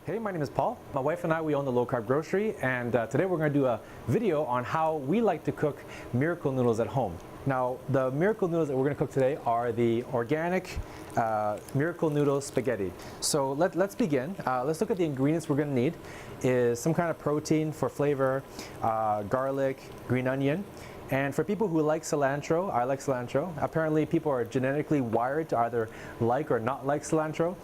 Hey, my name is Paul. My wife and I, we own the Low Carb Grocery, and today we're going to do a video on how we like to cook Miracle Noodles at home. Now, the Miracle Noodles that we're going to cook today are the organic Miracle Noodle spaghetti. So let's begin. Let's look at the ingredients we're going to need. Is some kind of protein for flavor, garlic, green onion. And for people who like cilantro, I like cilantro. Apparently people are genetically wired to either like or not like cilantro.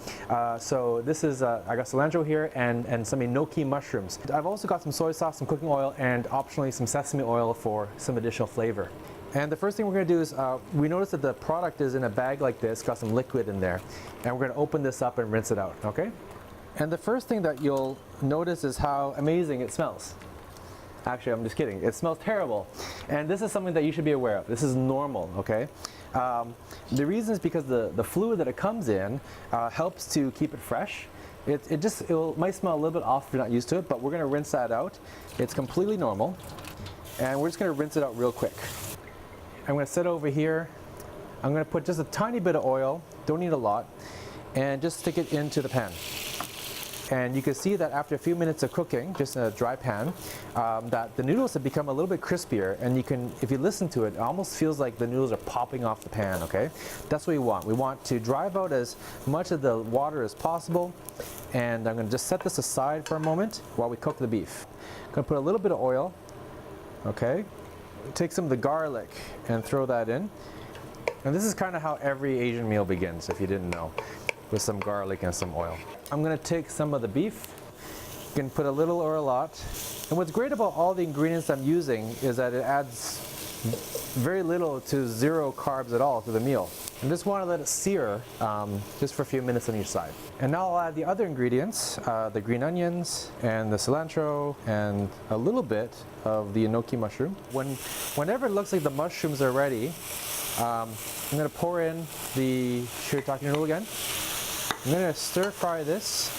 So this is, I got cilantro here and some enoki mushrooms. I've also got some soy sauce, some cooking oil, and optionally some sesame oil for some additional flavor. And the first thing we're going to do is, we notice that the product is in a bag like this, got some liquid in there. And we're going to open this up and rinse it out, okay? And the first thing that you'll notice is how amazing it smells. Actually, I'm just kidding. It smells terrible. And this is something that you should be aware of. This is normal, okay? The reason is because the fluid that it comes in helps to keep it fresh. It might smell a little bit off if you're not used to it, but we're going to rinse that out. It's completely normal. And we're just going to rinse it out real quick. I'm going to sit over here. I'm going to put just a tiny bit of oil, don't need a lot, and just stick it into the pan. And you can see that after a few minutes of cooking, just in a dry pan, that the noodles have become a little bit crispier, and you can, if you listen to it, it almost feels like the noodles are popping off the pan, okay? That's what we want. We want to drive out as much of the water as possible, and I'm gonna just set this aside for a moment while we cook the beef. I'm gonna put a little bit of oil, okay? Take some of the garlic and throw that in. And this is kind of how every Asian meal begins, if you didn't know, with some garlic and some oil. I'm going to take some of the beef. You can put a little or a lot. And what's great about all the ingredients I'm using is that it adds very little to zero carbs at all to the meal. I just want to let it sear just for a few minutes on each side. And now I'll add the other ingredients, the green onions and the cilantro and a little bit of the enoki mushroom. Whenever it looks like the mushrooms are ready, I'm going to pour in the shirataki noodle again. I'm going to stir fry this.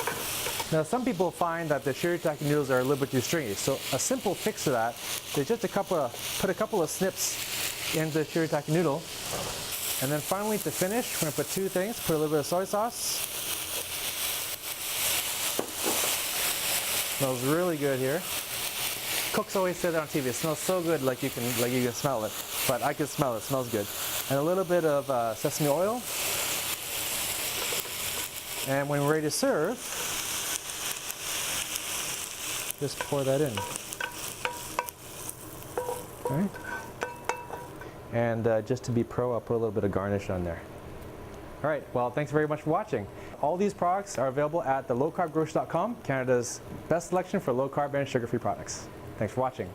Now some people find that the shirataki noodles are a little bit too stringy, so a simple fix to that is just put a couple of snips into the shirataki noodle. And then finally, to finish, we're going to put two things. Put a little bit of soy sauce. Smells really good here. Cooks always say that on TV. It smells so good, like you can smell it. But I can smell it. It smells good. And a little bit of sesame oil. And when we're ready to serve, just pour that in. Okay. And just to be pro, I'll put a little bit of garnish on there. All right, well, thanks very much for watching. All these products are available at the lowcarbgrocery.com, Canada's best selection for low carb and sugar-free products. Thanks for watching.